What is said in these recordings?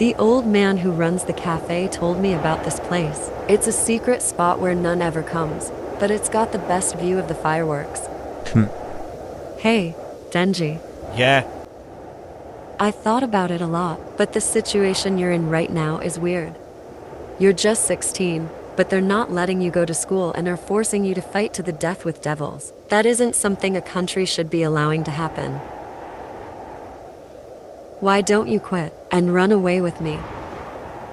The old man who runs the cafe told me about this place. It's a secret spot where none ever comes, but it's got the best view of the fireworks. Hey, Denji. Yeah. I thought about it a lot, but the situation you're in right now is weird. You're just 16, but they're not letting you go to school and are forcing you to fight to the death with devils. That isn't something a country should be allowing to happen. Why don't you quit and run away with me?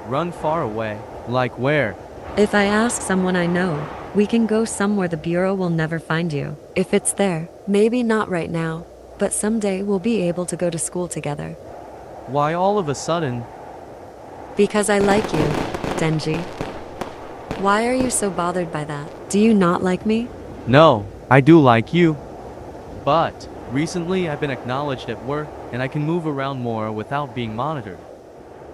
Run far away? Like where? If I ask someone I know, we can go somewhere the Bureau will never find you. If it's there, maybe not right now, but someday we'll be able to go to school together. Why all of a sudden? Because I like you, Denji. Why are you so bothered by that? Do you not like me? No, I do like you. But recently I've been acknowledged at work and I can move around more without being monitored.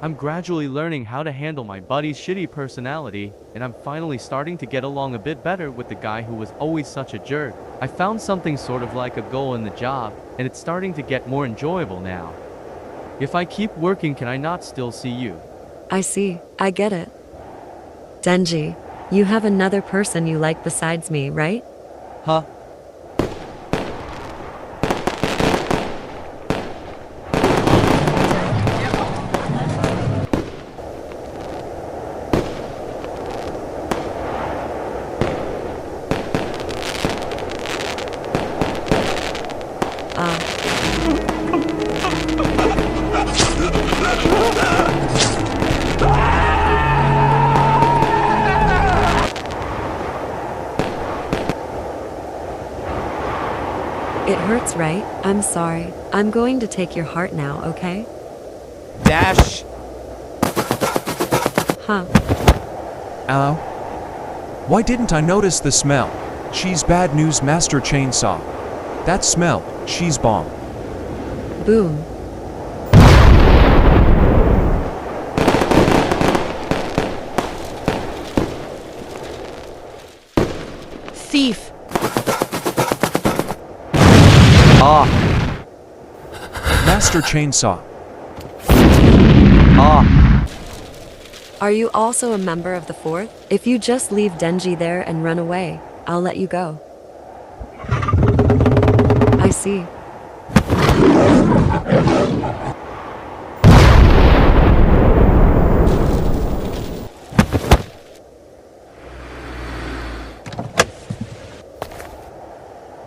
I'm gradually learning how to handle my buddy's shitty personality, and I'm finally starting to get along a bit better with the guy who was always such a jerk. I found something sort of like a goal in the job, and it's starting to get more enjoyable now. If I keep working, can I not still see you? I see. I get it. Denji, you have another person you like besides me, right? Huh? It hurts, right? I'm sorry. I'm going to take your heart now, okay? Dash. Huh. Ow. Why didn't I notice the smell? She's bad news, Master Chainsaw. That smell, she's bomb. Boom. Thief. Ah. Master Chainsaw. Ah. Are you also a member of the Fourth? If you just leave Denji there and run away, I'll let you go. I see.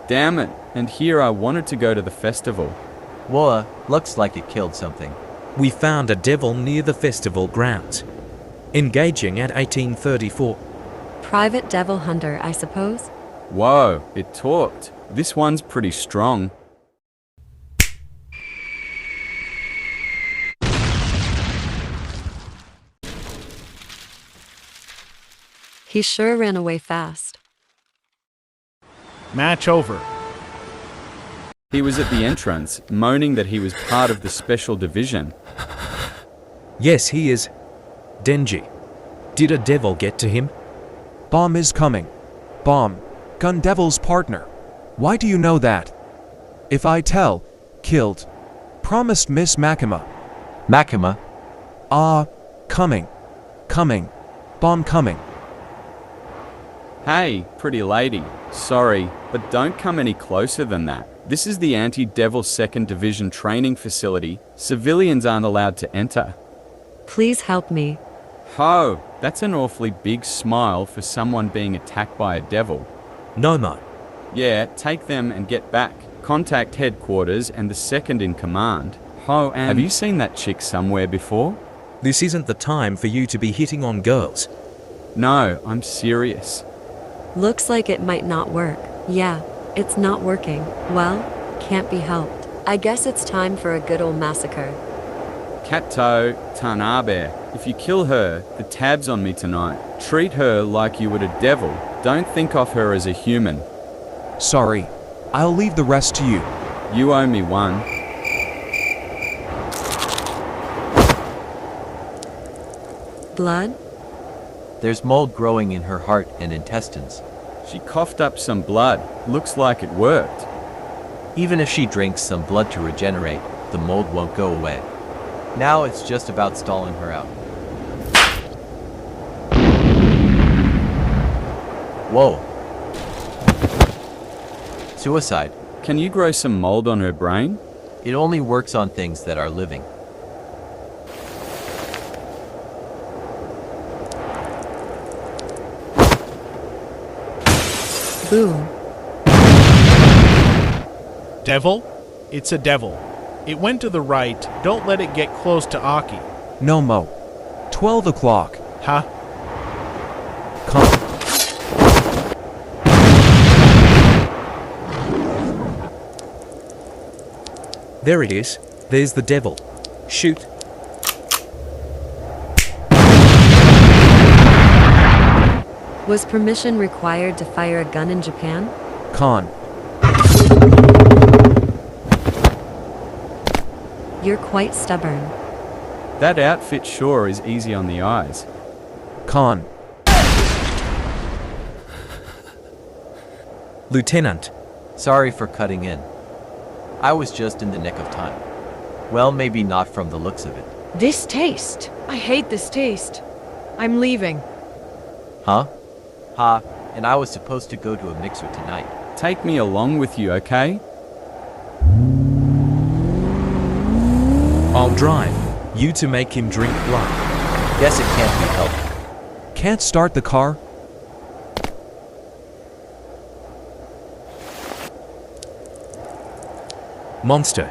Damn it, and here I wanted to go to the festival. Whoa, looks like it killed something. We found a devil near the festival grounds, engaging at 1834. Private devil hunter, I suppose? Whoa, it talked. This one's pretty strong. He sure ran away fast. Match over. He was at the entrance, moaning that he was part of the special division. Yes, he is. Denji. Did a devil get to him? Bomb is coming. Bomb. Gun Devil's partner. Why do you know that? If I tell, killed. Promised Miss Makima. Makima. Coming. Coming. Bomb coming. Hey, pretty lady. Sorry, but don't come any closer than that. This is the Anti-Devil 2nd Division training facility. Civilians aren't allowed to enter. Please help me. Ho, that's an awfully big smile for someone being attacked by a devil. Nomo. Yeah, take them and get back. Contact headquarters and the second in command. Ho, and have you seen that chick somewhere before? This isn't the time for you to be hitting on girls. No, I'm serious. Looks like it might not work. Yeah, it's not working. Well, can't be helped. I guess it's time for a good old massacre. Kato Tanabe, if you kill her, the tab's on me tonight. Treat her like you would a devil. Don't think of her as a human. Sorry. I'll leave the rest to you. You owe me one. Blood? There's mold growing in her heart and intestines. She coughed up some blood. Looks like it worked. Even if she drinks some blood to regenerate, the mold won't go away. Now it's just about stalling her out. Whoa. Suicide. Can you grow some mold on her brain? It only works on things that are living. Boom. Devil? It's a devil. It went to the right. Don't let it get close to Aki. No, Mo. 12 o'clock. Huh? Come. There it is. There's the devil. Shoot. Was permission required to fire a gun in Japan? Con. You're quite stubborn. That outfit sure is easy on the eyes. Con. Lieutenant, Sorry for cutting in. I was just in the nick of time. Well, maybe not from the looks of it. This taste. I hate this taste. I'm leaving. Huh? Ha, and I was supposed to go to a mixer tonight. Take me along with you, okay? I'll drive. You to make him drink blood. Guess it can't be helped. Can't start the car? Monster,